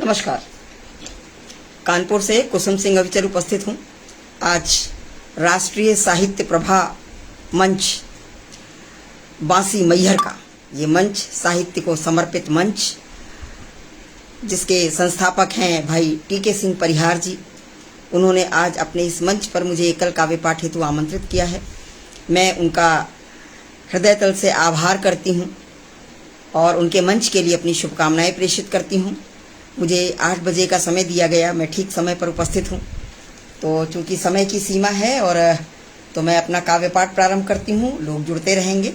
नमस्कार। कानपुर से कुसुम सिंह अविचल उपस्थित हूँ। आज राष्ट्रीय साहित्य प्रभा मंच बांसी मैहर का ये मंच, साहित्य को समर्पित मंच, जिसके संस्थापक हैं भाई टीके सिंह परिहार जी, उन्होंने आज अपने इस मंच पर मुझे एकल काव्य पाठ हेतु आमंत्रित किया है। मैं उनका हृदय तल से आभार करती हूँ और उनके मंच के लिए अपनी शुभकामनाएं प्रेषित करती हूँ। मुझे 8 बजे का समय दिया गया, मैं ठीक समय पर उपस्थित हूँ। तो चूंकि समय की सीमा है और तो मैं अपना काव्य पाठ प्रारंभ करती हूँ। लोग जुड़ते रहेंगे।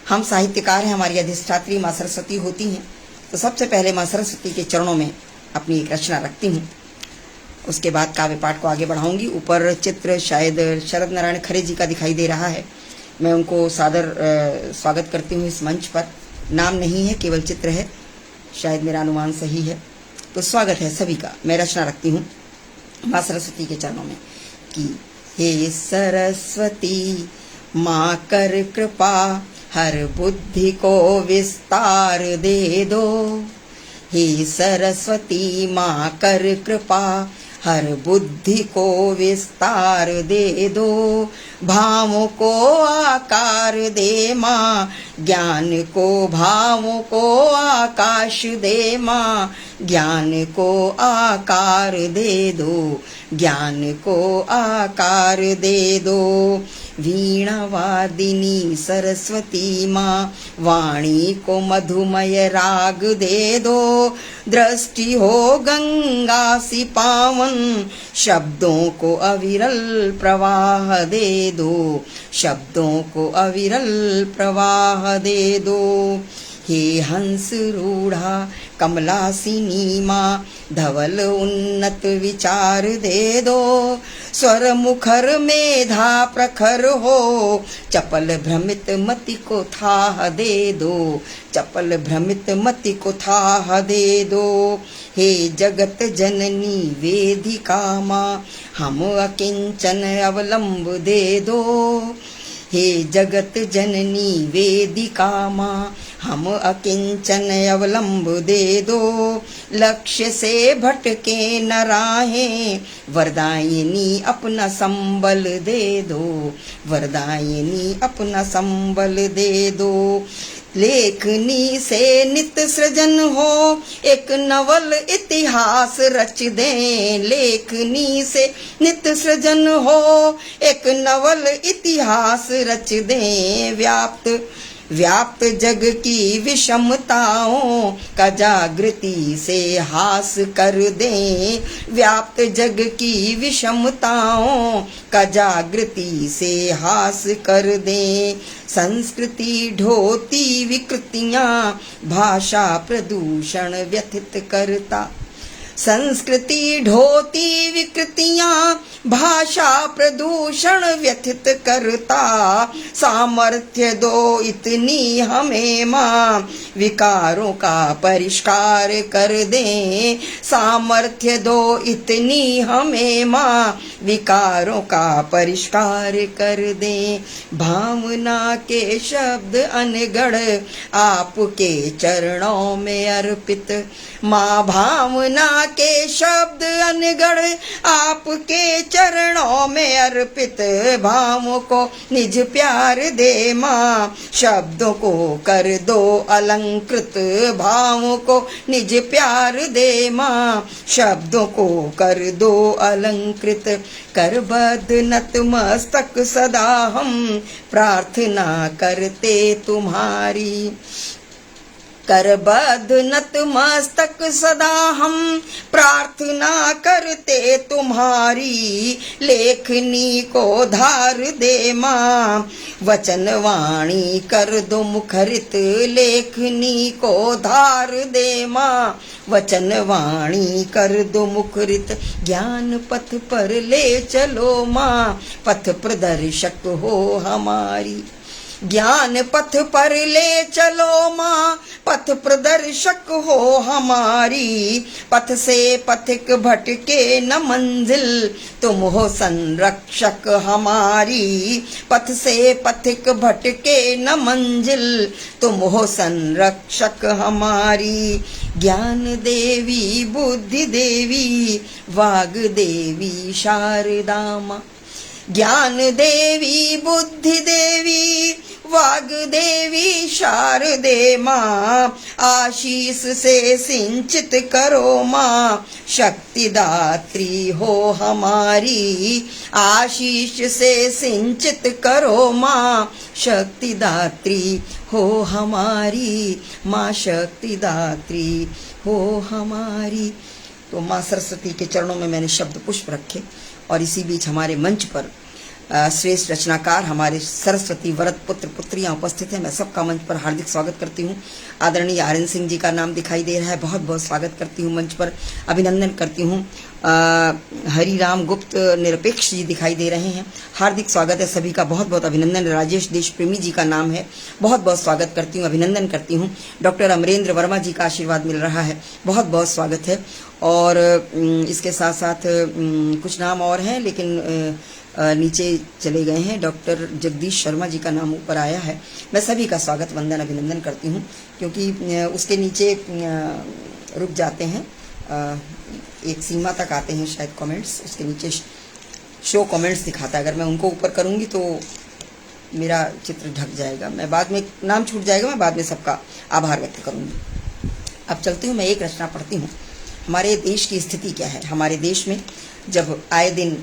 हम साहित्यकार हैं, हमारी अधिष्ठात्री माँ सरस्वती होती हैं, तो सबसे पहले माँ सरस्वती के चरणों में अपनी एक रचना रखती हूँ। उसके बाद काव्य पाठ को आगे बढ़ाऊंगी। ऊपर चित्र शायद शरद नारायण खरे जी का दिखाई दे रहा है। मैं उनको सादर स्वागत करती हूँ इस मंच पर। नाम नहीं है, केवल चित्र है, शायद मेरा अनुमान सही है। तो स्वागत है सभी का। मैं रचना रखती हूँ माँ सरस्वती के चरणों में कि हे सरस्वती माँ कर कृपा, हर बुद्धि को विस्तार दे दो। हे सरस्वती माँ कर कृपा, हर बुद्धि को विस्तार दे दो। भावों को आकार दे माँ, ज्ञान को भावों को आकाश दे माँ, ज्ञान को आकार दे दो, ज्ञान को आकार दे दो। वीणा वादिनी सरस्वती माँ, वाणी को मधुमय राग दे दो। दृष्टि हो गंगा सी पावन, शब्दों को अविरल प्रवाह दे दो, शब्दों को अविरल प्रवाह दे दो। हे हंस रूढ़ा कमलासिनी माँ, धवल उन्नत विचार दे दो। स्वर मुखर मेधा प्रखर हो, चपल भ्रमित मति को थाह दे दो, चपल भ्रमित मति को थाह दे दो। हे जगत जननी वेदिका माँ, हम अकिंचन अवलंब दे दो। हे जगत जननी वेदिका माँ, हम अकिंचन अवलंब दे दो। लक्ष्य से भटके न राहें, वरदायिनी अपना संबल दे दो, वरदायिनी अपना संबल दे दो। लेखनी से नित सृजन हो, एक नवल इतिहास रच दें। लेखनी से नित सृजन हो, एक नवल इतिहास रच दें। व्याप्त जग की विषमताओं का जागृति से हास कर दें। व्याप्त जग की विषमताओं का जागृति से हास कर दें। संस्कृति ढोती विकृतियाँ, भाषा प्रदूषण व्यथित करता। संस्कृति ढोती विकृतियाँ, भाषा प्रदूषण व्यथित करता। सामर्थ्य दो इतनी हमें माँ, विकारों का परिष्कार कर दें। सामर्थ्य दो इतनी हमें माँ, विकारों का परिष्कार कर दें। भावना के शब्द अनगढ़ आपके चरणों में अर्पित माँ, भावना के शब्द अनगढ़ आपके चरणों में अर्पित। भावों को निज प्यार दे माँ, शब्दों को कर दो अलंकृत। भावों को निज प्यार दे माँ, शब्दों को कर दो अलंकृत। करबद्ध नतमस्तक सदा हम प्रार्थना करते तुम्हारी। करबद्ध नतमस्तक सदा हम प्रार्थना करते तुम्हारी। लेखनी को धार दे माँ, वचन वाणी कर दो मुखरित। लेखनी को धार दे माँ, वचन वाणी कर दो मुखरित। ज्ञान पथ पर ले चलो माँ, पथ प्रदर्शक हो हमारी। ज्ञान पथ पर ले चलो माँ, पथ प्रदर्शक हो हमारी। पथ से पथिक भटके न मंजिल, तुम हो संरक्षक हमारी। पथ से पथिक भटके न मंजिल, तुम हो संरक्षक हमारी। ज्ञान देवी बुद्धि देवी वाग देवी शारदा माँ। ज्ञान देवी बुद्धि देवी वाग देवी शारदे माँ। आशीष से सिंचित करो माँ, शक्तिदात्री हो हमारी। आशीष से सिंचित करो माँ, शक्तिदात्री हो हमारी। माँ शक्तिदात्री हो हमारी। तो माँ सरस्वती के चरणों में मैंने शब्द पुष्प रखे और इसी बीच हमारे मंच पर श्रेष्ठ रचनाकार हमारे सरस्वती वरद पुत्र पुत्रियां उपस्थित हैं। मैं सबका मंच पर हार्दिक स्वागत करती हूं। आदरणीय आर्यन सिंह जी का नाम दिखाई दे रहा है, बहुत बहुत स्वागत करती हूं मंच पर, अभिनंदन करती हूं। हरिराम गुप्त निरपेक्ष जी दिखाई दे रहे हैं, हार्दिक स्वागत है सभी का, बहुत बहुत अभिनंदन। राजेश देश प्रेमी जी का नाम है, बहुत बहुत स्वागत करती हूँ, अभिनंदन करती हूँ। डॉक्टर अमरेंद्र वर्मा जी का आशीर्वाद मिल रहा है, बहुत बहुत स्वागत है। और इसके साथ साथ कुछ नाम और हैं लेकिन नीचे चले गए हैं। डॉक्टर जगदीश शर्मा जी का नाम ऊपर आया है। मैं सभी का स्वागत वंदन अभिनंदन करती हूँ, क्योंकि उसके नीचे रुक जाते हैं, एक सीमा तक आते हैं शायद कमेंट्स, उसके नीचे शो कमेंट्स दिखाता है। अगर मैं उनको ऊपर करूँगी तो मेरा चित्र ढक जाएगा, मैं बाद में नाम छूट जाएगा, मैं बाद में सबका आभार व्यक्त करूँगी। अब चलती हूँ, मैं एक रचना पढ़ती हूँ। हमारे देश की स्थिति क्या है। हमारे देश में जब आए दिन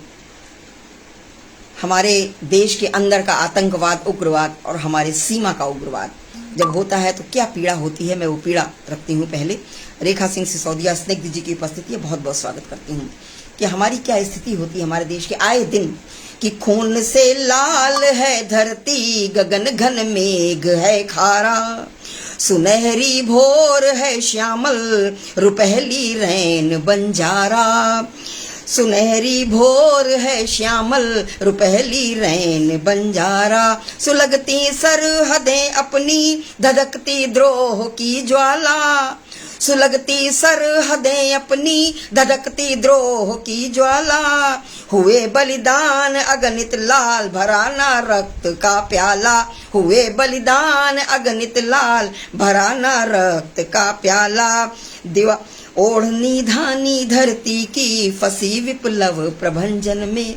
हमारे देश के अंदर का आतंकवाद, उग्रवाद और हमारे सीमा का उग्रवाद जब होता है तो क्या पीड़ा होती है, मैं वो पीड़ा रखती हूँ। पहले रेखा सिंह सिसोदिया स्निग्ध जी की उपस्थिति है, बहुत बहुत स्वागत करती हूँ कि हमारी क्या स्थिति होती है हमारे देश के आए दिन। कि खून से लाल है धरती, गगन घन मेघ है खारा, सुनहरी भोर है श्यामल, रुपहली रैन बंजारा। सुनहरी भोर है श्यामल, रुपहली रैन बंजारा। सुलगती सरहदें अपनी, धधकती द्रोह की ज्वाला। सुलगती सरहदें अपनी, धधकती द्रोह की ज्वाला। हुए बलिदान अगणित लाल, भरा ना रक्त का प्याला। हुए बलिदान अगणित लाल, भरा ना रक्त का प्याला। दिवा ओढ़नी धानी धरती की, फंसी विप्लव प्रभंजन में।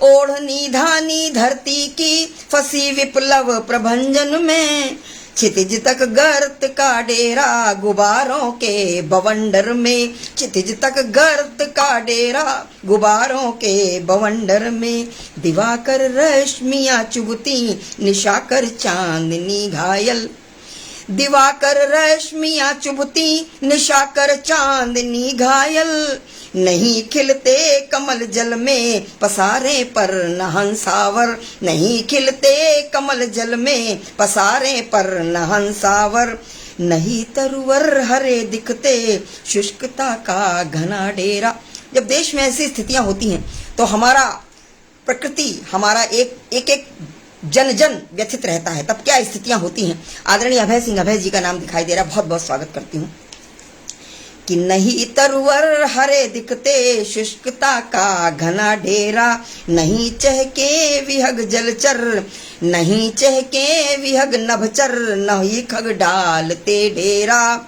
ओढ़नी धानी धरती की, फंसी विप्लव प्रभंजन में। क्षितिज तक गर्त का डेरा, गुबारों के बवंडर में। क्षितिज तक गर्त का डेरा, गुबारों के बवंडर में। दिवाकर रश्मियां चुभती, निशाकर चांदनी घायल। दिवाकर रश्मियां चुभती, निशाकर चांदनी घायल। नहीं खिलते कमल जल में, पसारे पर न हंसावर। नहीं खिलते कमल जल में, पसारे पर न हंसावर। नहीं तरुवर हरे दिखते, शुष्कता का घना डेरा। जब देश में ऐसी स्थितियां होती हैं तो हमारा प्रकृति, हमारा एक जन जन व्यथित रहता है। तब क्या स्थितियां होती हैं। आदरणीय अभय सिंह अभय जी का नाम दिखाई दे रहा है, बहुत बहुत स्वागत करती हूँ। कि नहीं तरुवर हरे दिखते, शुष्कता का घना डेरा। नहीं चहके विहग जलचर, नहीं चहके विहग नभचर। नहीं खग डालते डेरा।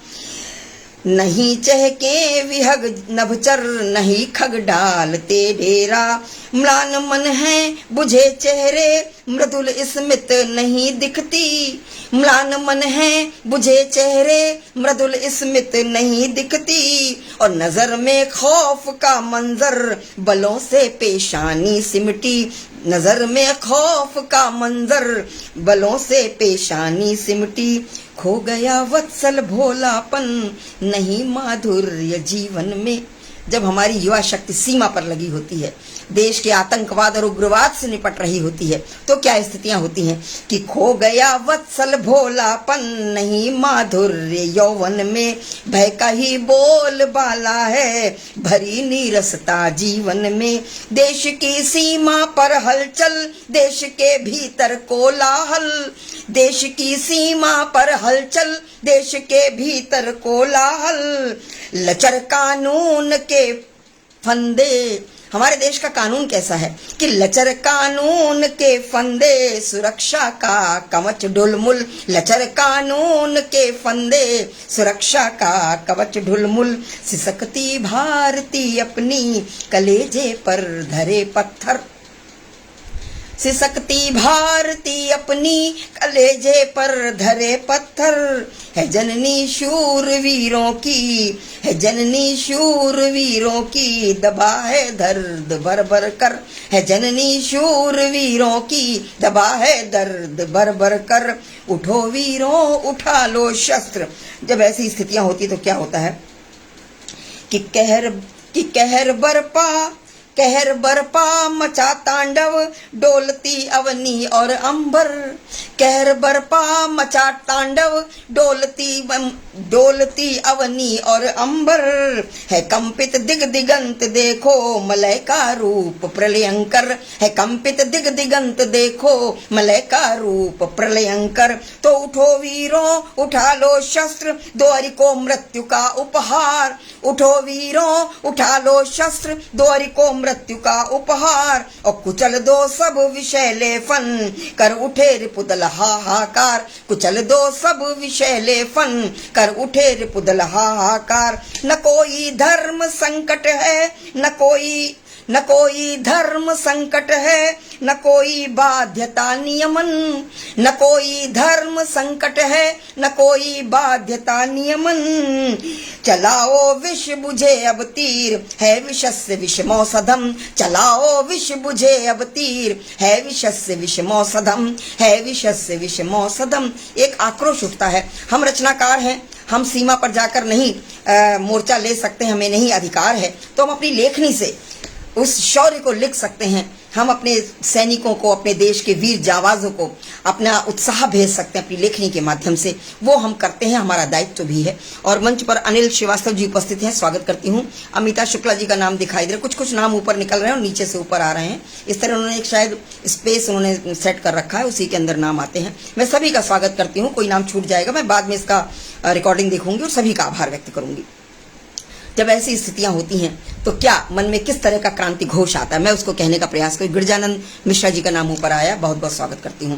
नहीं चहके विहग नभचर, नहीं खग डालते डेरा। म्लान मन है बुझे चेहरे, मृदुल स्मित नहीं दिखती। म्लान मन है बुझे चेहरे, मृदुल स्मित नहीं दिखती। और नजर में खौफ का मंजर, बलों से पेशानी सिमटी। नजर में खौफ का मंजर, बलों से पेशानी सिमटी। खो गया वत्सल भोलापन, नहीं माधुर्य जीवन में। जब हमारी युवा शक्ति सीमा पर लगी होती है, देश के आतंकवाद और उग्रवाद से निपट रही होती है, तो क्या स्थितियां होती हैं कि खो गया वत्सल भोलापन, नहीं माधुर्य यौवन में, भय का ही बोल बाला है, भरी नीरसता जीवन में। देश की सीमा पर हलचल, देश के भीतर कोलाहल, देश की सीमा पर हलचल, देश के भीतर कोलाहल, लचर कानून के फंदे। हमारे देश का कानून कैसा है कि लचर कानून के फंदे, सुरक्षा का कवच ढुलमुल, लचर कानून के फंदे, सुरक्षा का कवच ढुलमुल। सिसकती भारती अपनी कलेजे पर धरे पत्थर, सिसकती भारती अपनी कलेजे पर धरे पत्थर। है जननी शूरवीरों की, है जननी शूरवीरों की, दबा है दर्द भर भर कर, है जननी शूरवीरों की, दबा है दर्द भर भर कर। उठो वीरों उठा लो शस्त्र। जब ऐसी स्थितियां होती तो क्या होता है कि कहर बरपा मचा तांडव, डोलती अवनी और अंबर। कहर बरपा मचा तांडव, डोलती अवनी और अंबर। है कंपित दिग दिगंत देखो, मलय का रूप प्रलयंकर, है कंपित दिग दिगंत देखो, मलय का रूप प्रलयंकर। तो उठो वीरों उठा लो शस्त्र, द्वारी को मृत्यु का उपहार। उठो वीरों उठा लो शस्त्र, द्वारी को मृत्यु का उपहार। और कुचल दो सब विषैले फन, कर उठे रिपुदल हाहाकार। कुचल दो सब विषैले फन, कर उठे रिपुदल हाहाकार। न कोई धर्म संकट है, न कोई धर्म संकट है, न कोई बाध्यता नियमन। न कोई धर्म संकट है, न कोई बाध्यता नियमन। चलाओ विष बुझे अब तीर, है विषस्य विषमौषधम। चलाओ विष बुझे अब तीर, है विषस्य विषमौषधम, है विषस्य विषमौषधम। एक आक्रोश उठता है, हम रचनाकार हैं, हम सीमा पर जाकर नहीं मोर्चा ले सकते, हमें नहीं अधिकार है, तो हम अपनी लेखनी से उस शौर्य को लिख सकते हैं। हम अपने सैनिकों को, अपने देश के वीर जांबाजों को अपना उत्साह भेज सकते हैं अपनी लेखनी के माध्यम से। वो हम करते हैं, हमारा दायित्व भी है। और मंच पर अनिल श्रीवास्तव जी उपस्थित हैं, स्वागत करती हूँ। अमिता शुक्ला जी का नाम दिखाई दे रहा है, कुछ नाम ऊपर निकल रहे हैं और नीचे से ऊपर आ रहे हैं। इस तरह उन्होंने एक शायद स्पेस उन्होंने सेट कर रखा है, उसी के अंदर नाम आते हैं। मैं सभी का स्वागत करती हूँ, कोई नाम छूट जाएगा मैं बाद में इसका रिकॉर्डिंग देखूंगी और सभी का आभार व्यक्त करूंगी। जब ऐसी स्थितियां होती हैं तो क्या मन में किस तरह का क्रांति घोष आता है, मैं उसको कहने का प्रयास करूं। गिरजानंद मिश्रा जी का नाम ऊपर आया, बहुत बहुत स्वागत करती हूं।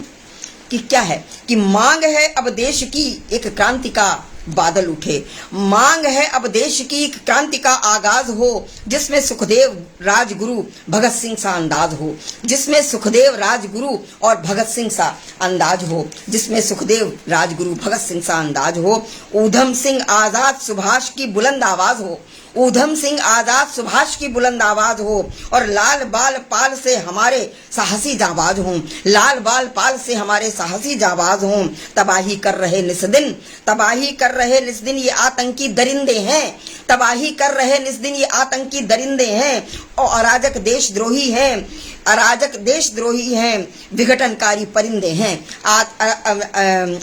कि क्या है कि मांग है अब देश की एक क्रांति का बादल उठे। मांग है अब देश की एक क्रांति का आगाज हो, जिसमें सुखदेव राजगुरु भगत सिंह सा अंदाज हो। जिसमें सुखदेव राजगुरु और भगत सिंह सा अंदाज हो। जिसमें सुखदेव राजगुरु भगत सिंह सा अंदाज हो। ऊधम सिंह आजाद सुभाष की बुलंद आवाज हो। ऊधम सिंह आजाद सुभाष की बुलंद आवाज हो। और लाल बाल पाल से हमारे साहसी जाबाज हों। लाल बाल पाल से हमारे साहसी जाबाज हों। तबाही कर रहे निस्दिन, तबाही कर रहे निस्दिन ये आतंकी दरिंदे हैं। तबाही कर रहे निस्दिन ये आतंकी दरिंदे हैं और अराजक देशद्रोही हैं। अराजक देशद्रोही हैं, विघटनकारी परिंदे हैं।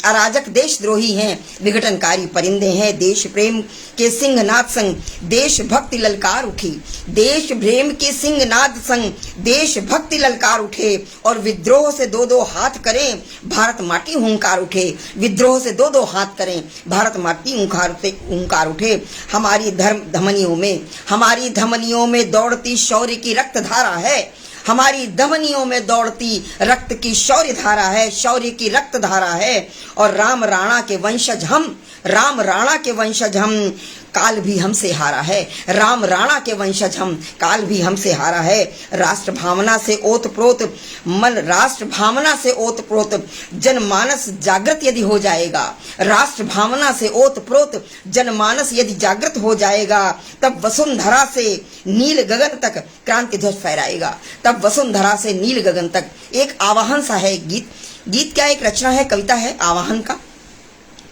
अराजक देशद्रोही हैं, विघटनकारी परिंदे हैं। देश प्रेम के सिंहनाद संग देशभक्ति ललकार उठी। देश प्रेम के सिंहनाद संग देशभक्ति ललकार उठे। और विद्रोह से दो दो हाथ करें, भारत माटी हुंकार उठे। विद्रोह से दो दो हाथ करें, भारत माटी हुंकार उठे। हमारी हमारी धमनियों में दौड़ती शौर्य की रक्त धारा है। हमारी धमनियों में दौड़ती रक्त की शौर्य धारा है, शौर्य की रक्त धारा है। और राम राणा के वंशज हम, राम राणा के वंशज हम, काल भी हमसे हारा है। राम राणा के वंशज हम, काल भी हमसे हारा है। राष्ट्र भावना से ओतप्रोत मन, राष्ट्र भावना से ओतप्रोत जनमानस जागृत यदि हो जाएगा, राष्ट्र भावना से ओतप्रोत जनमानस यदि जागृत हो जाएगा, तब वसुंधरा से नील गगन तक क्रांति ध्वज फहराएगा। तब वसुंधरा से नील गगन तक। एक आवाहन सा है गीत। गीत क्या एक रचना है, कविता है आवाहन का।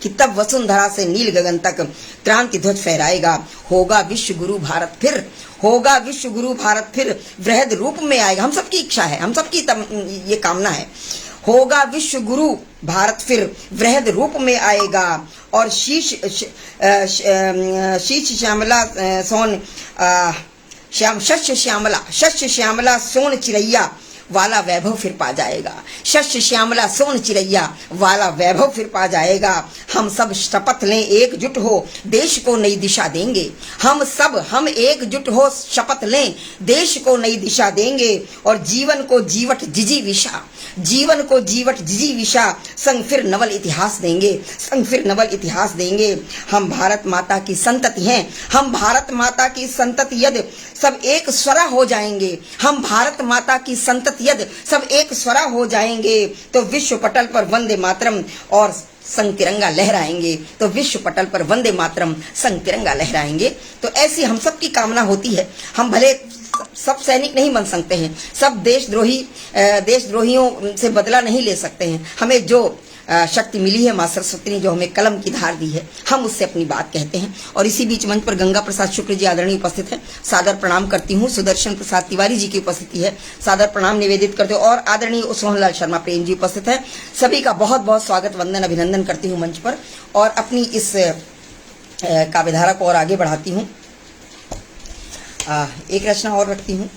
कि तब वसुंधरा से नील गगन तक क्रांति ध्वज फहराएगा। होगा विश्व गुरु भारत फिर, होगा विश्व गुरु भारत फिर, वृहद रूप में आएगा। हम सबकी इच्छा है, हम सबकी ये कामना है। होगा विश्व गुरु भारत फिर, वृहद रूप में आएगा। और शीश श्यामला सोन शस्य श्यामला सोन चिरैया वाला वैभव फिर पा जाएगा। शस्य श्यामला सोन चिरैया वाला वैभव फिर पा जाएगा। हम सब शपथ लें एकजुट हो, देश को नई दिशा देंगे। हम एकजुट हो शपथ लें, देश को नई दिशा देंगे। और जीवन को जीवट जिजीविषा, जीवन को जीवट जिजीविषा, संग फिर नवल इतिहास देंगे, संग फिर नवल इतिहास देंगे। हम भारत माता की संतति हैं, हम भारत माता की संतति यदि सब एक स्वरा हो जाएंगे, हम भारत माता की संतति यदि सब एक स्वरा हो जाएंगे, तो विश्व पटल पर वंदे मातरम और संग तिरंगा लहराएंगे। तो विश्व पटल पर वंदे मातरम संग तिरंगा लहराएंगे। तो ऐसी हम सब की कामना होती है। हम भले सब सैनिक नहीं बन सकते हैं, सब देशद्रोहियों से बदला नहीं ले सकते हैं। हमें जो शक्ति मिली है माँ सरस्वती ने, जो हमें कलम की धार दी है, हम उससे अपनी बात कहते हैं। और इसी बीच मंच पर गंगा प्रसाद शुक्ल जी आदरणीय उपस्थित हैं, सादर प्रणाम करती हूँ। सुदर्शन प्रसाद तिवारी जी की उपस्थिति है, सादर प्रणाम निवेदित करते हूँ। और आदरणीय सोहनलाल शर्मा प्रेम जी उपस्थित हैं। सभी का बहुत बहुत स्वागत, वंदन, अभिनंदन करती हूँ मंच पर। और अपनी इस काव्यधारा को और आगे बढ़ाती हूँ। एक रचना और रखती हूँ।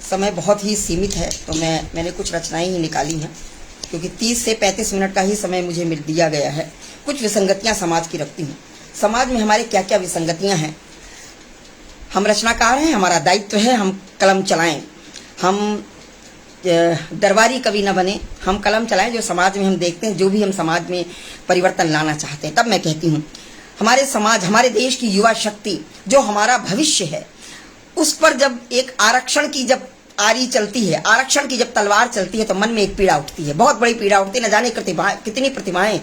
समय बहुत ही सीमित है, तो मैंने कुछ रचनाएं ही निकाली हैं, क्योंकि 30 से 35 मिनट का ही समय मुझे मिल दिया गया है। कुछ विसंगतियां समाज की रखती हूँ। समाज में हमारे क्या क्या विसंगतियां हैं। हम रचनाकार हैं, हमारा दायित्व है हम कलम चलाएं। हम दरबारी कवि न बने, हम कलम चलाएं। जो समाज में हम देखते हैं, जो भी हम समाज में परिवर्तन लाना चाहते हैं। तब मैं कहती हूँ हमारे समाज, हमारे देश की युवा शक्ति, जो हमारा भविष्य है, उस पर जब एक आरक्षण की जब आरी चलती है, आरक्षण की जब तलवार चलती है, तो मन में एक पीड़ा उठती है, बहुत बड़ी पीड़ा उठती है। न जाने कितनी प्रतिभाएं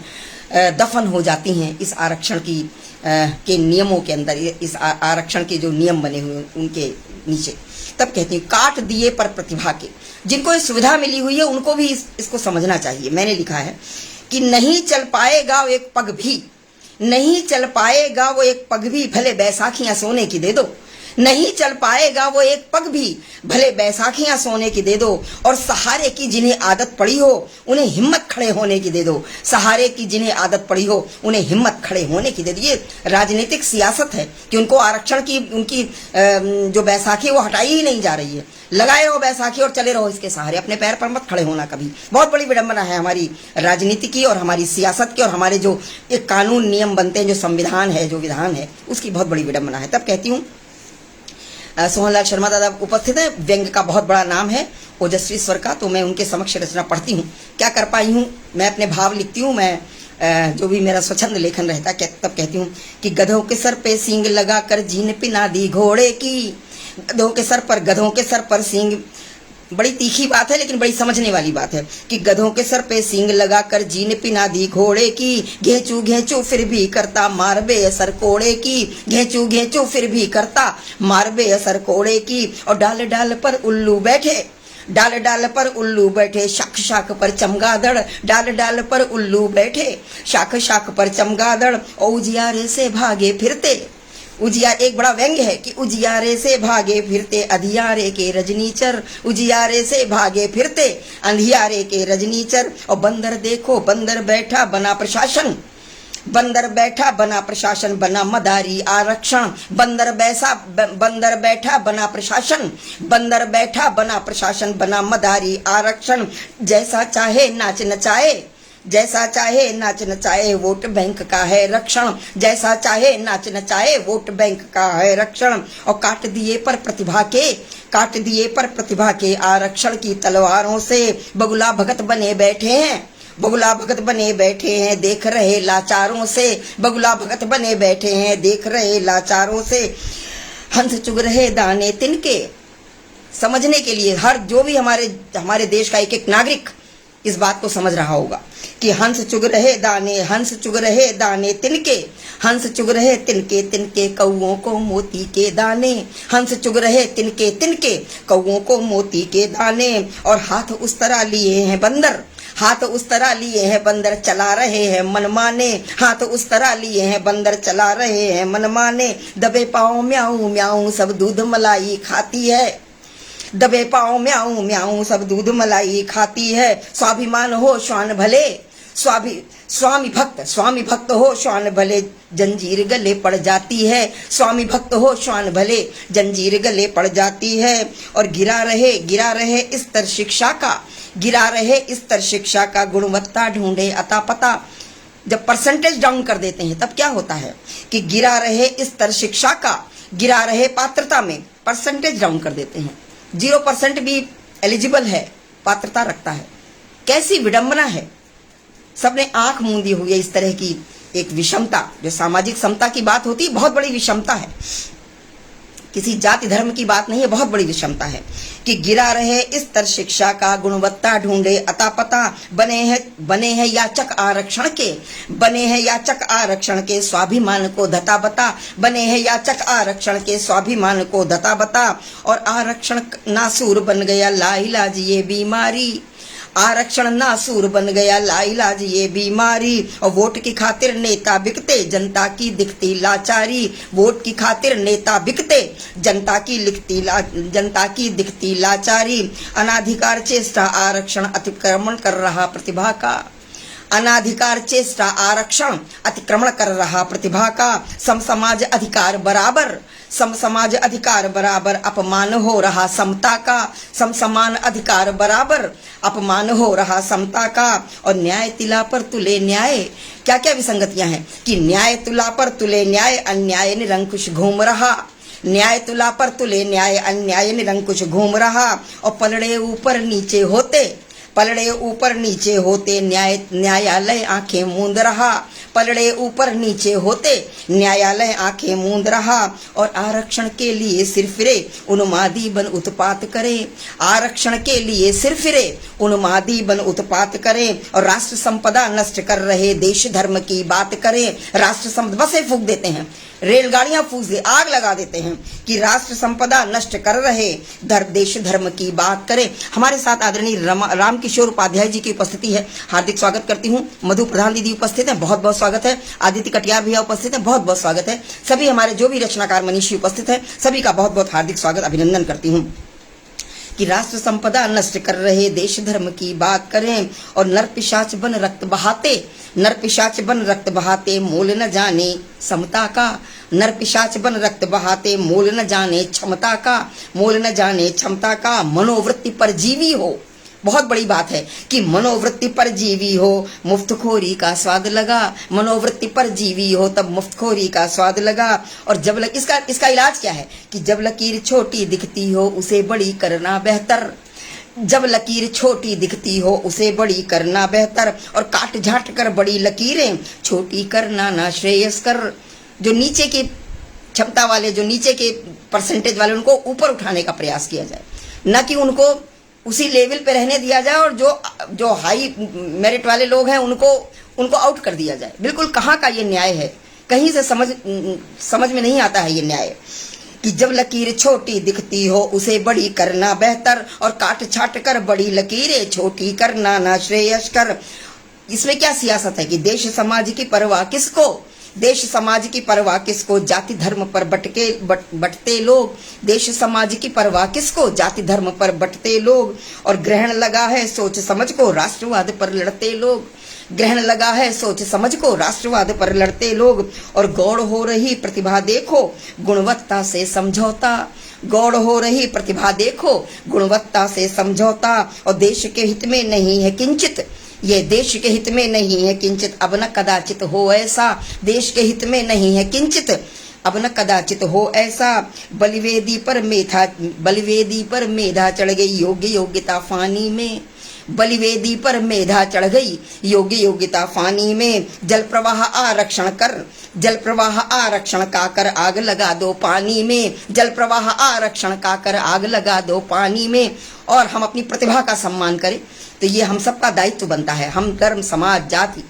दफन हो जाती हैं इस आरक्षण की के नियमों के अंदर, इस आरक्षण के जो नियम बने हुए उनके नीचे। तब कहती हूँ काट दिए पर प्रतिभा के, जिनको ये सुविधा मिली हुई है उनको भी इसको समझना चाहिए। मैंने लिखा है कि नहीं चल पाएगा वो एक पग भी, नहीं चल पाएगा वो एक पग भी, भले बैसाखियां सोने की दे दो। नहीं चल पाएगा वो एक पग भी, भले बैसाखियां सोने की दे दो। और सहारे की जिन्हें आदत पड़ी हो, उन्हें हिम्मत खड़े होने की दे दो। सहारे की जिन्हें आदत पड़ी हो, उन्हें हिम्मत खड़े होने की दे दो। ये राजनीतिक सियासत है कि उनको आरक्षण की उनकी जो बैसाखी वो हटाई ही नहीं जा रही है। लगाए रहो बैसाखी और चले रहो इसके सहारे, अपने पैर पर मत खड़े होना कभी। बहुत बड़ी विडंबना है हमारी राजनीति की और हमारी सियासत की, और हमारे जो एक कानून नियम बनते हैं, जो संविधान है, जो विधान है, उसकी बहुत बड़ी विडंबना है। तब कहती हूँ सोहनलाल शर्मा दादा उपस्थित है, व्यंग का बहुत बड़ा नाम है, ओजस्वी स्वर का। तो मैं उनके समक्ष रचना पढ़ती हूँ। क्या कर पाई हूँ, मैं अपने भाव लिखती हूँ। मैं जो भी मेरा स्वच्छंद लेखन रहता है, तब कहती हूँ कि गधों के सर पे सींग लगा कर जीन पिना दी घोड़े की। गधों के सर पर सींग, बड़ी तीखी बात है लेकिन बड़ी समझने वाली बात है कि गधों के सर पे सींग लगा कर जीन पिना दी घोड़े की। घेचू घेचू फिर भी करता मार बे असर कोड़े की। घेचू घेचू फिर भी करता मार बे असर कोड़े की। और डाल डाल पर उल्लू बैठे, डाल डाल पर उल्लू बैठे, शाख शाख पर चमगादड़। डाल डाल पर उल्लू बैठे, शाख शाख पर चमगादड़। और उजियारे से भागे फिरते, उजियार एक बड़ा व्यंग्य है कि उजियारे से भागे फिरते अंधियारे के रजनीचर। उजियारे से भागे फिरते अंधियारे के रजनीचर। और बंदर देखो बंदर बैठा बना प्रशासन, बंदर बैठा बना प्रशासन, बना मदारी आरक्षण। बंदर बैठा बना प्रशासन, बंदर बैठा बना प्रशासन, बना मदारी आरक्षण। जैसा चाहे नाच नचाए, जैसा चाहे नाच नचाए, वोट बैंक का है रक्षण। जैसा चाहे नाच नचाए, वोट बैंक का है रक्षण। और काट दिए पर प्रतिभा के, काट दिए पर प्रतिभा के आरक्षण की तलवारों से बगुला भगत बने बैठे हैं, बगुला भगत बने बैठे हैं देख रहे लाचारों से। बगुला भगत बने बैठे हैं देख रहे लाचारों से। हंस चुग रहे दाने तिनके, समझने के लिए हर जो भी हमारे देश का एक एक नागरिक इस बात को समझ रहा होगा कि हंस चुग रहे दाने, हंस चुग रहे दाने तिनके, हंस चुग रहे तिनके तिनके कौओं को मोती के दाने। हंस चुग रहे तिनके तिनके कौओं को मोती के दाने। और हाथ उस तरह लिए हैं बंदर, हाथ उस तरह लिए हैं बंदर चला रहे हैं मनमाने, हाथ उस तरह लिए हैं बंदर चला रहे हैं मनमाने, दबे पाँव म्याऊं म्याऊं सब दूध मलाई खाती है, दबे पाँव म्याऊं म्याऊं सब दूध मलाई खाती है, स्वाभिमान हो श्वान भले, स्वामी भक्त हो श्वान भले, जंजीर गले पड़ जाती है, स्वामी भक्त हो श्वान भले, जंजीर गले पड़ जाती है। और गिरा रहे स्तर शिक्षा का, गिरा रहे स्तर शिक्षा का, गुणवत्ता ढूंढे अता पता। जब परसेंटेज डाउन कर देते हैं तब क्या होता है कि गिरा रहे स्तर शिक्षा का, गिरा रहे पात्रता में परसेंटेज डाउन कर देते हैं। 0% भी एलिजिबल है, पात्रता रखता है। कैसी विडंबना है, सबने आंख मूंदी हुई है इस तरह की एक विषमता, जो सामाजिक समता की बात होती है, बहुत बड़ी विषमता है, किसी जाति धर्म की बात नहीं है, बहुत बड़ी विषमता है कि गिरा रहे स्तर शिक्षा का, गुणवत्ता ढूंढे अता पता, बने हैं याचक आरक्षण के, बने हैं याचक आरक्षण के, स्वाभिमान को धता बता, बने हैं याचक आरक्षण के, स्वाभिमान को धता बता। और आरक्षण नासूर बन गया लाइलाज ये बीमारी, आरक्षण नासूर बन गया लाइलाज ये बीमारी। और वोट की खातिर नेता बिकते, जनता की दिखती लाचारी, वोट की खातिर नेता बिकते, जनता की दिखती लाचारी। अनाधिकार चेष्टा आरक्षण अतिक्रमण कर रहा प्रतिभा का, अनाधिकार चेष्टा आरक्षण अतिक्रमण कर रहा प्रतिभा का। सम समाज अधिकार बराबर, सम समाज अधिकार बराबर, अपमान हो रहा समता का, सम समान अधिकार बराबर, अपमान हो रहा समता का। और न्याय तिला पर तुले न्याय, क्या क्या विसंगतियां हैं कि न्याय तुला पर तुले न्याय, अन्याय निरंकुश घूम रहा, न्याय तुला पर तुले न्याय, अन्याय निरंकुश घूम रहा। और पलड़े ऊपर नीचे होते, पलड़े ऊपर नीचे होते, न्यायालय आंखें मूंद रहा, पलड़े ऊपर नीचे होते, न्यायालय आंखें मूंद रहा। और आरक्षण के लिए सिर फिरे उन्मादी बन उत्पात करे, आरक्षण के लिए सिर फिरे उन्मादी बन उत्पात करे। और राष्ट्र संपदा नष्ट कर रहे देश धर्म की बात करें, राष्ट्र संपदा बसें फूंक देते हैं, रेलगाड़ियां फूंक दे, आग लगा देते हैं कि राष्ट्र संपदा नष्ट कर रहे देश धर्म की बात करें। हमारे साथ आदरणीय राम किशोर उपाध्याय जी की उपस्थिति है, हार्दिक स्वागत करती हूँ। मधु प्रधान दीदी उपस्थित हैं, बहुत बहुत स्वागत है। आदित्य कटियार भैया उपस्थित हैं, बहुत बहुत स्वागत है। सभी हमारे जो भी रचनाकार मनीषी उपस्थित हैं, सभी का बहुत बहुत हार्दिक स्वागत, अभिनंदन करती हूँ। कि राष्ट्र संपदा नष्ट कर रहे देश धर्म की बात करें। और नर पिशाच बन रक्त बहाते, नर पिशाच बन रक्त बहाते, मोल न जाने समता का, नर पिशाच बन रक्त बहाते, मोल न जाने क्षमता का, मोल न जाने क्षमता का। मनोवृत्ति पर जीवी हो, बहुत बड़ी बात है कि मनोवृत्ति पर जीवी हो, मुफ्तखोरी का स्वाद लगा, मनोवृत्ति पर जीवी हो तब मुफ्तखोरी का स्वाद लगा। और जब इसका इलाज क्या है कि जब लकीर छोटी दिखती हो उसे बड़ी करना बेहतर, जब लकीर छोटी दिखती हो उसे बड़ी करना बेहतर। और काट झाट कर बड़ी लकीरें छोटी करना ना श्रेयस्कर। जो नीचे के क्षमता वाले, जो नीचे के परसेंटेज वाले, उनको ऊपर उठाने का प्रयास किया जाए, न कि उनको उसी लेवल पे रहने दिया जाए। और जो हाई मेरिट वाले लोग हैं उनको आउट कर दिया जाए। बिल्कुल कहाँ का ये न्याय है, कहीं से समझ में नहीं आता है ये न्याय कि जब लकीर छोटी दिखती हो उसे बड़ी करना बेहतर। और काट छाट कर बड़ी लकीरें छोटी करना ना श्रेयस्कर। इसमें क्या सियासत है कि देश समाज की परवाह किसको, देश समाज की परवाह किसको, जाति धर्म पर बटते लोग, देश समाज की परवाह किसको, जाति धर्म पर बटते लोग। और ग्रहण लगा है सोच समझ को राष्ट्रवाद पर लड़ते लोग, ग्रहण लगा है सोच समझ को राष्ट्रवाद पर लड़ते लोग। और गौड़ हो रही प्रतिभा देखो गुणवत्ता से समझौता, गौड़ हो रही प्रतिभा देखो गुणवत्ता से समझौता। और देश के हित में नहीं है किंचित, ये देश के हित में नहीं है किंचित, अब न कदाचित हो ऐसा, देश के हित में नहीं है किंचित, अब न कदाचित हो ऐसा। बलिवेदी पर मेधा चढ़ गई योग्यता फानी में, बलिवेदी पर मेधा चढ़ गई योग्यता फानी में। जल प्रवाह आरक्षण कर, जल प्रवाह आरक्षण का कर आग लगा दो पानी में, जल प्रवाह आरक्षण का कर आग लगा दो पानी में। और हम अपनी प्रतिभा का सम्मान करें, तो ये हम सबका दायित्व बनता है। हम धर्म समाज जाति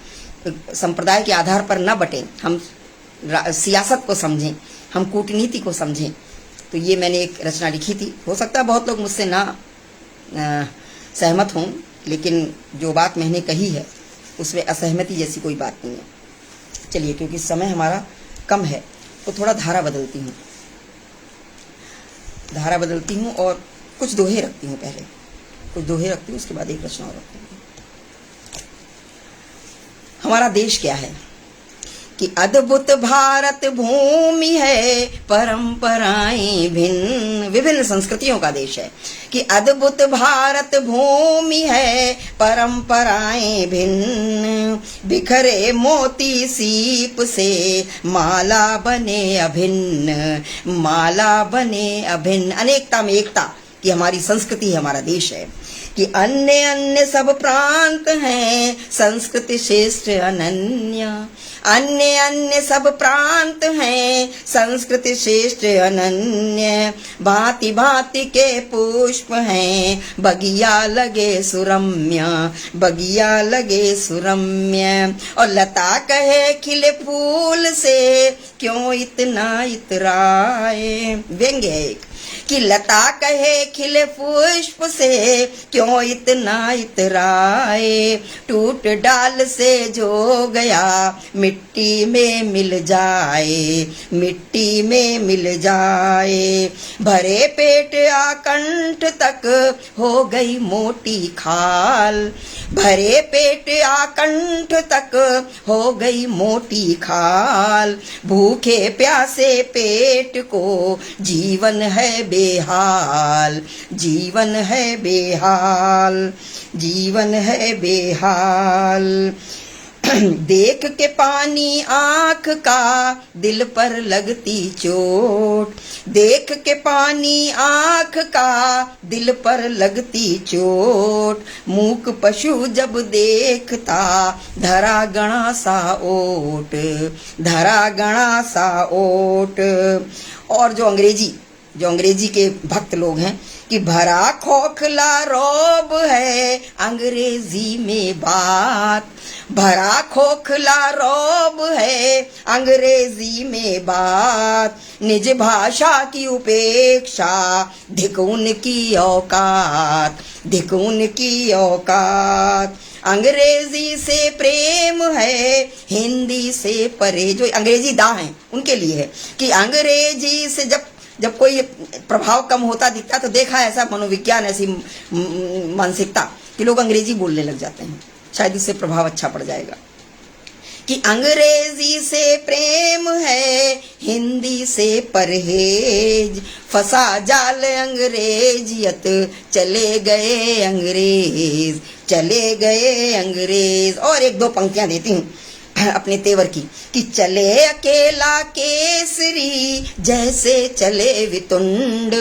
संप्रदाय के आधार पर न बटें, हम सियासत को समझें, हम कूटनीति को समझें। तो ये मैंने एक रचना लिखी थी, हो सकता है बहुत लोग मुझसे ना सहमत हों, लेकिन जो बात मैंने कही है उसमें असहमति जैसी कोई बात नहीं है। चलिए, क्योंकि समय हमारा कम है तो थोड़ा धारा बदलती हूँ और कुछ दोहे रखती हूँ। पहले कुछ दोहे रखती हूँ, उसके बाद एक रचना और रखती हूँ। हमारा देश क्या है कि अद्भुत भारत भूमि है, परंपराएं भिन्न, विभिन्न संस्कृतियों का देश है। कि अद्भुत भारत भूमि है, परंपराएं भिन्न, बिखरे मोती सीप से माला बने अभिन्न, माला बने अभिन्न। अनेकता में एकता कि हमारी संस्कृति है, हमारा देश है। कि अन्य अन्य सब प्रांत हैं, संस्कृति श्रेष्ठ अनन्य। अन्य अन्य सब प्रांत हैं, संस्कृति श्रेष्ठ अनन्य। भांति भांति के पुष्प हैं, बगिया लगे सुरम्य, बगिया लगे सुरम्य। और लता कहे खिले फूल से, क्यों इतना इतराए। व्यंग्य है एक कि लता कहे खिले पुष्प से, क्यों इतना इतराए। टूट डाल से जो गया, मिट्टी में मिल जाए, मिट्टी में मिल जाए। भरे पेट आकंठ तक हो गई मोटी खाल, भरे पेट आकंठ तक हो गई मोटी खाल। भूखे प्यासे पेट को जीवन है बेहाल, जीवन है बेहाल, जीवन है बेहाल। देख के पानी आँख का, दिल पर लगती चोट। देख के पानी आँख का, दिल पर लगती चोट। मूक पशु जब देखता, धरा गणा सा ओट, धरा गणा सा ओट। और जो अंग्रेजी के भक्त लोग हैं कि भरा खोखला रौब है, अंग्रेजी में बात। भरा खोखला रौब है, अंग्रेजी में बात। निज भाषा की उपेक्षा, धिक उनकी औकात, धिक उनकी औकात। अंग्रेजी से प्रेम है, हिंदी से परे। जो अंग्रेजी दा हैं उनके लिए है कि अंग्रेजी से जब कोई प्रभाव कम होता दिखता तो देखा ऐसा मनोविज्ञान, ऐसी मानसिकता कि लोग अंग्रेजी बोलने लग जाते हैं, शायद उससे प्रभाव अच्छा पड़ जाएगा। कि अंग्रेजी से प्रेम है, हिंदी से परहेज। फंसा जाल अंग्रेजियत, चले गए अंग्रेज, चले गए अंग्रेज। और एक दो पंक्तियां देती हूँ अपने तेवर की कि चले अकेला केसरी, जैसे चले वितुंड।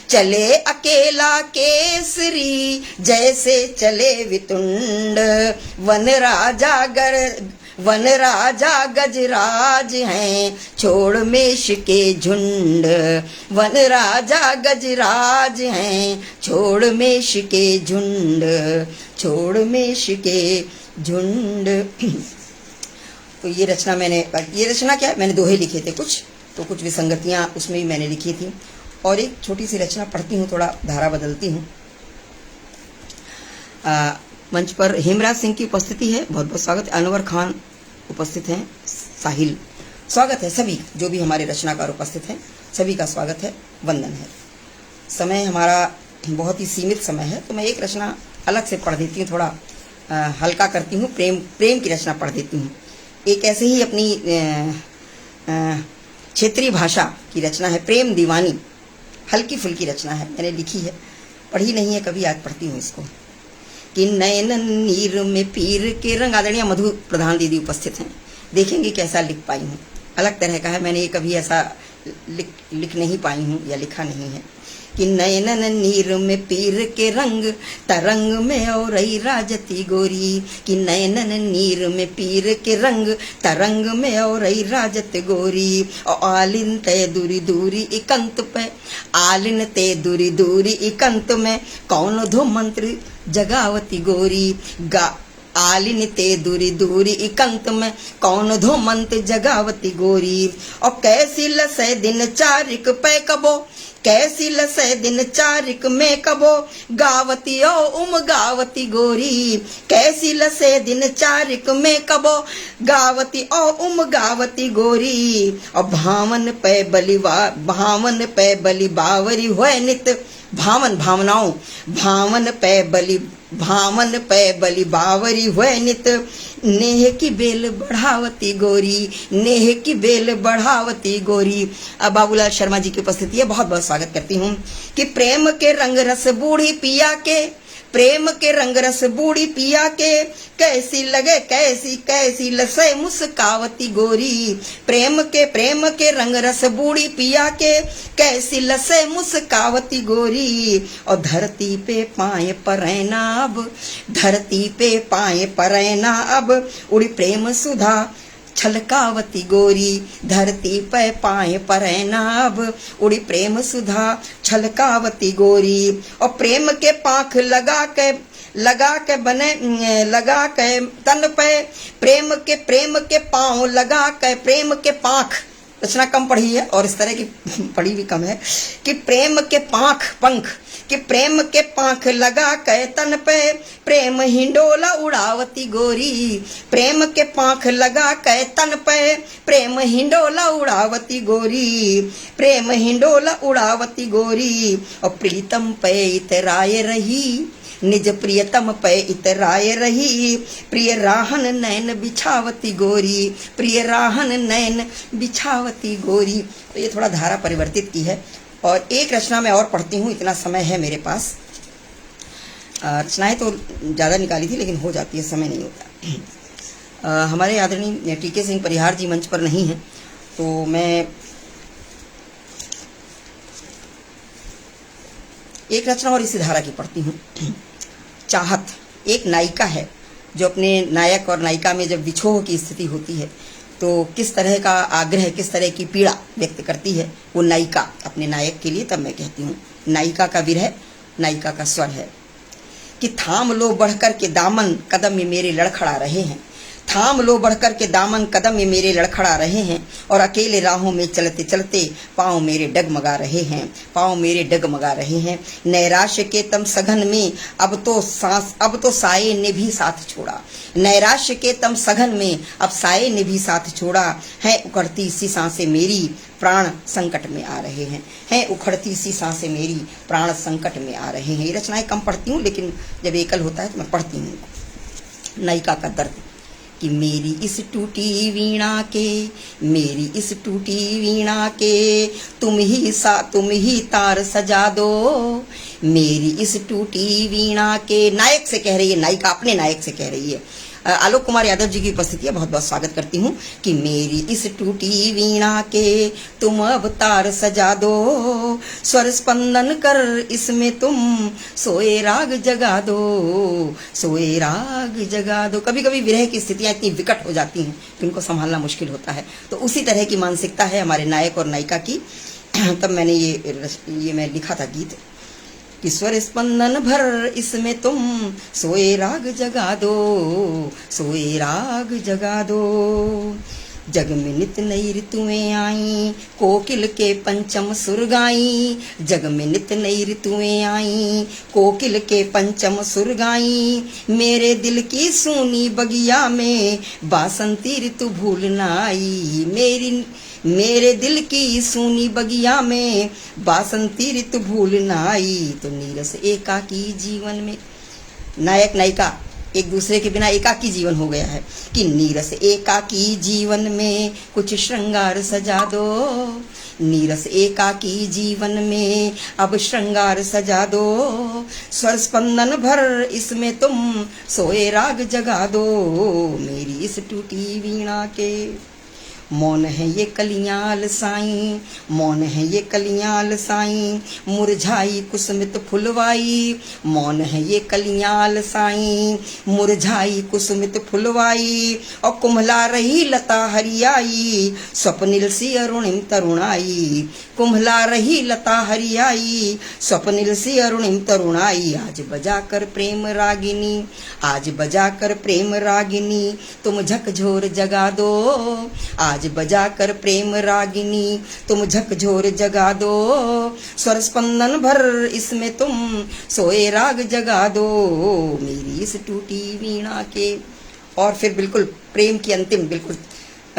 चले अकेला केसरी, जैसे चले वितुंड। वन राजा गजराज हैं, छोड़ मेष के झुंड। वन राजा गजराज हैं, छोड़ मेष के झुंड, छोड़ मेष के झुंड। तो ये रचना क्या मैंने दोहे लिखे थे कुछ, तो कुछ विसंगतियां उसमें भी मैंने लिखी थी। और एक छोटी सी रचना पढ़ती हूँ, थोड़ा धारा बदलती हूँ। मंच पर हेमराज सिंह की उपस्थिति है, बहुत बहुत स्वागत है। अनवर खान उपस्थित हैं, साहिल, स्वागत है सभी जो भी हमारे रचनाकार उपस्थित हैं, सभी का स्वागत है, वंदन है। समय हमारा बहुत ही सीमित समय है तो मैं एक रचना अलग से पढ़ देती हूँ, थोड़ा हल्का करती हूँ। प्रेम की रचना पढ़ देती हूँ। एक ऐसे ही अपनी क्षेत्रीय भाषा की रचना है, प्रेम दीवानी। हल्की फुल्की रचना है, मैंने लिखी है, पढ़ी नहीं है कभी, आज पढ़ती हूँ इसको। कि नयन नीर में पीर के रंग। आदरणीय मधु प्रधान दीदी उपस्थित हैं, देखेंगे कैसा लिख पाई हूँ। अलग तरह का है, मैंने ये कभी ऐसा लिख नहीं पाई हूँ या लिखा नहीं है। कि नयनन नीर में पीर के रंग, तरंग में और राजती गोरी। कि नयनन नीर में पीर के रंग, तरंग में और राजत गोरी। और आलिन ते दूरी दूरी इकंत पे, आलिन ते दूरी दूरी इकंत में, कौन धो मंत्र जगावती गोरी। आलिन ते दूरी दूरी इकंत में कौन धोमंत जगावती गोरी। और कैसी लसै दिन चारिक पै कबो, कैसी लसै दिन चारिक में कबो गावती ओ गावती गोरी। कैसी लसै दिन चारिक में कबो गावती ओ गावती गोरी। और भावन पे बलि बावरी होए नित, भावन भावनाओं, भावन पे बलि बावरी हुए नित। नेह की बेल बढ़ावती गोरी, नेह की बेल बढ़ावती गोरी। अब बाबूलाल शर्मा जी की उपस्थिति है, बहुत बहुत स्वागत करती हूँ। कि प्रेम के रंग रस बूढ़ी पिया के, प्रेम के रंग रस बूढ़ी पिया के कैसी लगे कैसी कैसी लसै मुस्कावती गोरी। प्रेम के रंग रस बूढ़ी पिया के कैसी लसै मुस्कावती गोरी। और धरती पे पाए परैना अब, धरती पे पाए परैना अब उड़ी प्रेम सुधा छलकावती गोरी। धरती पे पाए परैना अब उड़ी प्रेम सुधा छलकावती गोरी। और प्रेम के पाख लगा के बने लगा के तन पे, प्रेम के पाँव लगा के, प्रेम के पाख, रचना कम पढ़ी है और इस तरह की पढ़ी भी कम है। कि प्रेम के पंख, कि प्रेम के पांख लगा के तन पे प्रेम हिंडोला उड़ावती गोरी। प्रेम के पांख लगा के तन पे प्रेम हिंडोला उड़ावती गोरी। प्रेम हिंडोला उड़ावती गोरी। और प्रीतम पे इतराए रही, निज प्रियतम पे इतराए रही। प्रिय राहन नैन बिछावती गोरी, प्रिय राहन नैन बिछावती गोरी। तो ये थोड़ा धारा परिवर्तित की है। और एक रचना मैं और पढ़ती हूँ, इतना समय है मेरे पास। रचनाएं तो ज़्यादा निकाली थी लेकिन हो जाती है, समय नहीं होता। हमारे आदरणीय टीके सिंह परिहार जी मंच पर नहीं हैं, तो मैं एक रचना और इसी धारा की पढ़ती हूँ। चाहत। एक नायिका है जो अपने नायक और नायिका में जब विछोह की स्थिति होती है तो किस तरह का आग्रह, किस तरह की पीड़ा व्यक्त करती है वो नायिका अपने नायक के लिए। तब मैं कहती हूँ नायिका का विरह, नायिका का स्वर है। कि थाम लो बढ़कर के दामन कदम में मेरे लड़खड़ा रहे हैं, थाम लो बढ़कर के दामन कदम में मेरे लड़खड़ा रहे हैं। और अकेले राहों में चलते चलते पाँव मेरे डगमगा रहे हैं, पाँव मेरे डगमगा रहे हैं। नैराश्य के तम सघन में अब तो साये ने भी साथ छोड़ा, नैराश्य के तम सघन में अब साये ने भी साथ छोड़ा। है उखड़ती सी सांसें मेरी प्राण संकट में आ रहे हैं, है उखड़ती सी सांसें मेरी प्राण संकट में आ रहे हैं। ये रचनाएं कम पढ़ती हूँ लेकिन जब एकल होता है तो मैं पढ़ती हूँ। नायिका का दर्द। कि मेरी इस टूटी वीणा के, मेरी इस टूटी वीणा के तुम ही तार सजा दो। मेरी इस टूटी वीणा के, नायक से कह रही है, नायिका अपने नायक से कह रही है। आलोक कुमार यादव जी की उपस्थिति है, बहुत बहुत स्वागत करती हूँ। कि मेरी इस टूटी वीणा के तुम अब तार सजा दो, स्वर स्पंदन कर इसमें तुम सोए राग जगा दो, सोए राग जगा दो। कभी कभी विरह की स्थितियाँ इतनी विकट हो जाती हैं कि उनको संभालना मुश्किल होता है। तो उसी तरह की मानसिकता है हमारे नायक और नायिका की। तब मैंने ये मैं लिखा था गीत कि स्वर स्पंदन भर इसमें तुम सोए राग जगा दो, सोए राग जगा दो। जग में नित नई ऋतुएं आई, कोकिल के पंचम सुर गाई। जग में नित नई ऋतुएं आई, कोकिल के पंचम सुर गाई। मेरे दिल की सूनी बगिया में बासंती ऋतु भूल न आई। मेरे दिल की सूनी बगिया में बासंती ऋतु भूल न आई। तो नीरस एकाकी जीवन में, नायक नायिका एक दूसरे के बिना एकाकी जीवन हो गया है। कि नीरस एकाकी जीवन में कुछ श्रृंगार सजा दो, नीरस एकाकी जीवन में अब श्रृंगार सजा दो। स्वर स्पंदन भर इसमें तुम सोए राग जगा दो, मेरी इस टूटी वीणा के। मौन है ये कलियां साईं, मौन है ये कलियां साईं, मुरझाई कुसुमित फुलवाई। मौन है ये कलियां साईं, मुरझाई कुसुमित फुलवाई। और कुम्हला रही लता हरियाई, स्वप्निल सी अरुणिम तरुणाई। कुम्हला रही लता हरियाई, स्वप्निल सी अरुणिम तरुणाई। आज बजाकर प्रेम रागिनी, आज बजाकर प्रेम रागिनी, तुम झकझोर जगा दो। आज बजाकर प्रेम रागिनी, तुम झकझोर जगा दो। स्वर स्पंदन भर इसमें तुम सोए राग जगा दो, मेरी इस टूटी वीणा के। और फिर बिल्कुल प्रेम की अंतिम बिल्कुल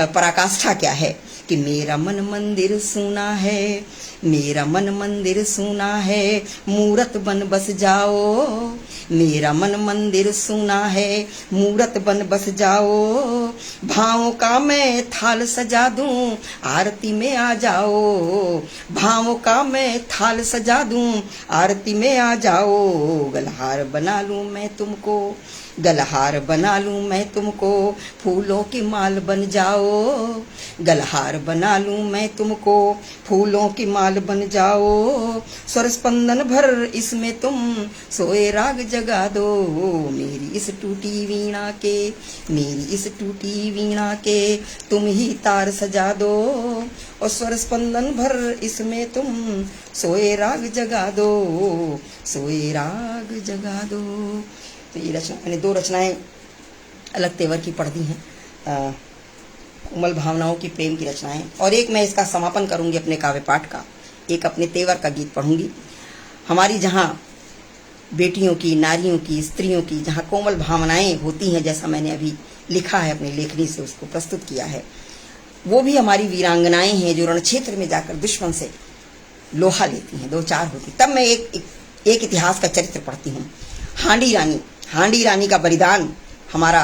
पराकाष्ठा क्या है कि मेरा मन मंदिर सूना है, मेरा मन मंदिर सूना है, मूरत बन बस जाओ। मेरा मन मंदिर सूना है, मूरत बन बस जाओ। भावों का मैं थाल सजा दूं, आरती में आ जाओ। भावों का मैं थाल सजा दूं, आरती में आ जाओ। गलहार बना लूं मैं तुमको, गलहार बना लूं मैं तुमको, फूलों की माल बन जाओ। गलहार बना लूं मैं तुमको, फूलों की माल बन जाओ। स्वर स्पंदन भर इसमें तुम सोए राग जगा दो, मेरी इस टूटी वीणा के, मेरी इस टूटी वीणा के तुम ही तार सजा दो। और स्वर स्पंदन भर इसमें तुम सोए राग जगा दो, सोए राग जगा दो। तो ये रचना मैंने 2 रचनाएं अलग तेवर की पढ़ दी हैं, कोमल भावनाओं की प्रेम की रचनाएं। और एक मैं इसका समापन करूंगी अपने काव्य पाठ का, एक अपने तेवर का गीत पढ़ूंगी। हमारी जहाँ बेटियों की, नारियों की, स्त्रियों की जहाँ कोमल भावनाएं होती हैं, जैसा मैंने अभी लिखा है अपनी लेखनी से उसको प्रस्तुत किया है, वो भी हमारी वीरांगनाएं हैं जो रण क्षेत्र में जाकर दुश्मन से लोहा लेती हैं, 2-4 होती। तब मैं एक इतिहास का चरित्र पढ़ती हूँ। हांडी रानी, हांडी रानी का बलिदान हमारा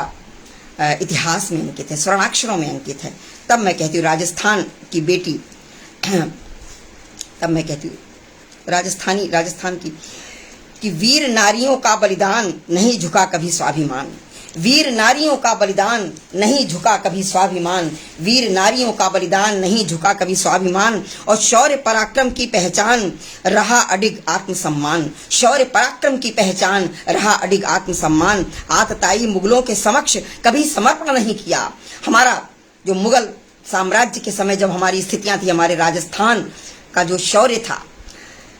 इतिहास में अंकित है, स्वर्णाक्षरों में अंकित है। तब मैं कहती हूँ राजस्थान की बेटी, तब मैं कहती हूँ राजस्थान की वीर नारियों का बलिदान नहीं झुका कभी स्वाभिमान। वीर नारियों का बलिदान नहीं झुका कभी स्वाभिमान, वीर नारियों का बलिदान नहीं झुका कभी स्वाभिमान। और शौर्य पराक्रम की पहचान रहा अडिग आत्मसम्मान, शौर्य पराक्रम की पहचान रहा अडिग आत्मसम्मान। आतताई मुगलों के समक्ष कभी समर्पण नहीं किया। हमारा जो मुगल साम्राज्य के समय जब हमारी स्थितियां थी, हमारे राजस्थान का जो शौर्य था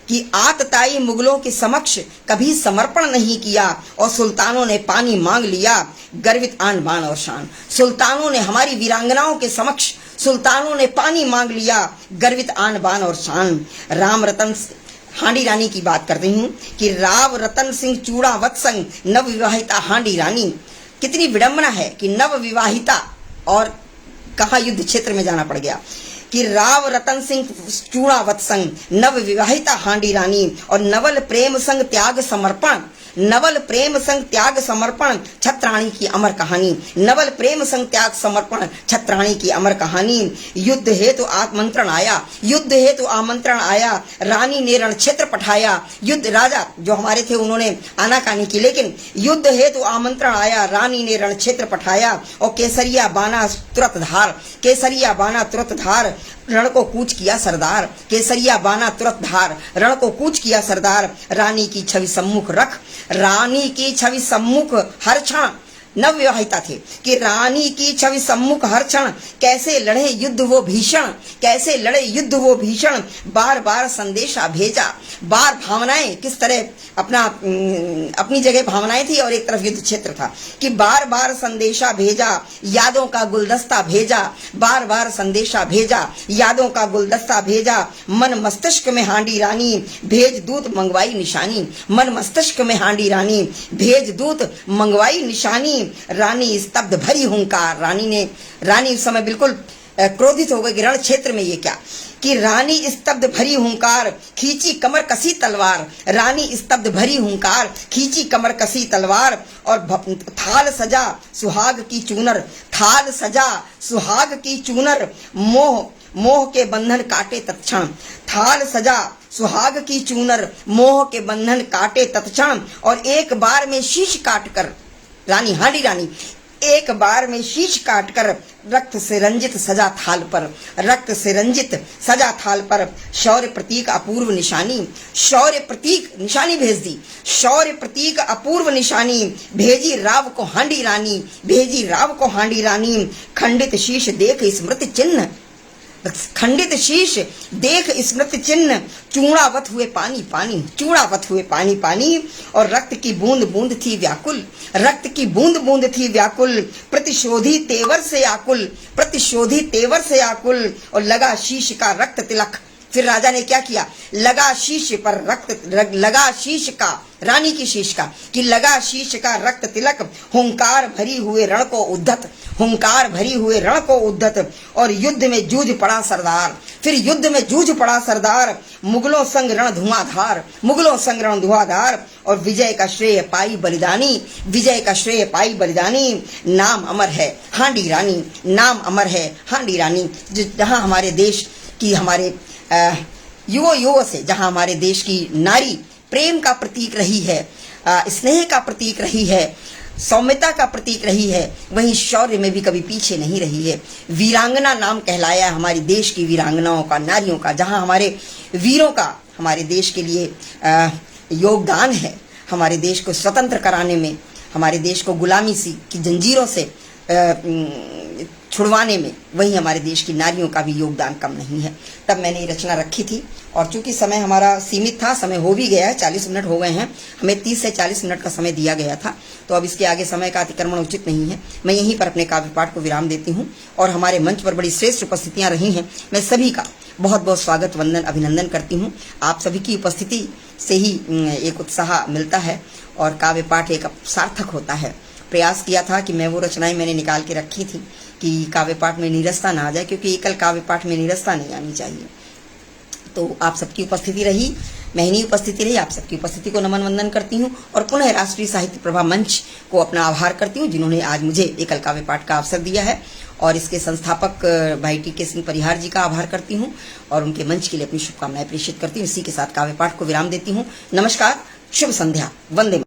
कि आतताई मुगलों के समक्ष कभी समर्पण नहीं किया। और सुल्तानों ने पानी मांग लिया, गर्वित आन बान और शान। सुल्तानों ने हमारी वीरांगनाओं के समक्ष, सुल्तानों ने पानी मांग लिया, गर्वित आन बान और शान। राम रतन, हांडी रानी की बात करती हूँ कि राव रतन सिंह चूड़ा वत्संग नव विवाहिता हांडी रानी। कितनी विडंबना है कि नव विवाहिता, और कहाँ युद्ध क्षेत्र में जाना पड़ गया कि राव रतन सिंह चूड़ा वत्संग नव विवाहिता हांडी रानी। और नवल प्रेम संग त्याग समर्पण, नवल प्रेम संग त्याग समर्पण छत्राणी की अमर कहानी। नवल प्रेम संग त्याग समर्पण छत्राणी की अमर कहानी। युद्ध हेतु आमंत्रण आया, युद्ध हेतु आमंत्रण आया, रानी ने रण क्षेत्र पठाया। युद्ध, राजा जो हमारे थे उन्होंने आनाकानी की, लेकिन युद्ध हेतु आमंत्रण आया, रानी ने रण क्षेत्र पठाया। और केसरिया बाना तुरंत धार, केसरिया बाना तुरंत धार, रण को कूच किया सरदार। केसरिया बाना तुरंत धार, रण को कूच किया सरदार। रानी की छवि सम्मुख रख, रानी की छवि सम्मुख हर क्षण, नव विवाहिता थे कि रानी की छवि सम्मुख हर क्षण, कैसे लड़े युद्ध वो भीषण, कैसे लड़े युद्ध वो भीषण। बार बार संदेशा भेजा, बार भावनाएं किस तरह अपनी जगह भावनाएं थी और एक तरफ युद्ध क्षेत्र था कि बार बार संदेशा भेजा, यादों का गुलदस्ता भेजा, बार बार संदेशा भेजा, यादों का गुलदस्ता भेजा। मन मस्तिष्क में हांडी रानी, भेज दूत मंगवाई निशानी। मन मस्तिष्क में हांडी रानी, भेज दूत मंगवाई निशानी। रानी स्तब्ध भरी हुंकार, रानी उस समय बिल्कुल क्रोधित हो गई कि रण क्षेत्र में ये क्या, कि रानी स्तब्ध भरी हुंकार, खींची कमर कसी तलवार। रानी स्तब्ध भरी हुंकार, खींची कमर कसी तलवार। और थाल सजा सुहाग की चूनर, थाल सजा सुहाग की चूनर, मोह के बंधन काटे तत्क्षण। थाल सजा सुहाग की चूनर, मोह के बंधन काटे तत्क्षण। और एक बार में शीश काट कर रानी, हांडी रानी एक बार में शीश काटकर रक्त से रंजित सजा थाल पर, रक्त से रंजित सजा थाल पर शौर्य प्रतीक अपूर्व निशानी, शौर्य प्रतीक निशानी भेज दी, शौर्य प्रतीक अपूर्व निशानी भेजी राव को हांडी रानी, भेजी राव को हांडी रानी। खंडित शीश देख स्मृति चिन्ह, खंडित शीश देख स्मृति चिन्ह, चूड़ावत हुए पानी पानी, चूड़ावत हुए पानी पानी। और रक्त की बूंद बूंद थी व्याकुल, रक्त की बूंद बूंद थी व्याकुल, प्रतिशोधी तेवर से आकुल, प्रतिशोधी तेवर से आकुल। और लगा शीश का रक्त तिलक, फिर राजा ने क्या किया, लगा शीश पर रक्त, लगा शीश का, रानी की शीश का, कि लगा शीश का रक्त तिलक, हुंकार भरी हुए रण को उद्धत, हुंकार भरी हुए रण को उद्धत। और युद्ध में जूझ पड़ा सरदार, फिर युद्ध में जूझ पड़ा सरदार, मुगलों संग रण धुआंधार, मुगलों संग रण धुआंधार। और विजय का श्रेय पाई बलिदानी, विजय का श्रेय पाई बलिदानी। नाम अमर है हांडी रानी, नाम अमर है हांडी रानी। जहां हमारे देश की, हमारे युवा से, जहां हमारे देश की नारी प्रेम का प्रतीक रही है, स्नेह का प्रतीक रही है, सौम्यता का प्रतीक रही है, वहीं शौर्य में भी कभी पीछे नहीं रही है। वीरांगना नाम कहलाया हमारी देश की वीरांगनाओं का, नारियों का, जहां हमारे वीरों का हमारे देश के लिए योगदान है, हमारे देश को स्वतंत्र कराने में, हमारे देश को गुलामी की जंजीरों से छुड़वाने में, वहीं हमारे देश की नारियों का भी योगदान कम नहीं है। तब मैंने ये रचना रखी थी। और चूंकि समय हमारा सीमित था, समय हो भी गया है, 40 मिनट हो गए हैं, हमें 30 से 40 मिनट का समय दिया गया था, तो अब इसके आगे समय का अतिक्रमण उचित नहीं है। मैं यहीं पर अपने काव्य पाठ को विराम देती हूँ। और हमारे मंच पर बड़ी श्रेष्ठ उपस्थितियाँ रही हैं, मैं सभी का बहुत बहुत स्वागत, वंदन, अभिनंदन करती हूँ। आप सभी की उपस्थिति से ही एक उत्साह मिलता है और काव्य पाठ एक सार्थक होता है। प्रयास किया था कि मैं वो रचनाएं मैंने निकाल के रखी थी कि काव्य पाठ में नीरसता ना आ जाए, क्योंकि एकल काव्य पाठ में नीरसता नहीं आनी चाहिए। तो आप सबकी उपस्थिति रही, महीनी उपस्थिति रही, आप सबकी उपस्थिति को नमन वंदन करती हूँ। और पुनः राष्ट्रीय साहित्य प्रभा मंच को अपना आभार करती हूँ, जिन्होंने आज मुझे एकल काव्य पाठ का अवसर दिया है। और इसके संस्थापक भाई टी.के. सिंह परिहार जी का आभार करती हूँ और उनके मंच के लिए अपनी शुभकामनाएं प्रेषित करती हूँ। इसी के साथ काव्य पाठ को विराम देती हूँ। नमस्कार, शुभ संध्या, वंदे।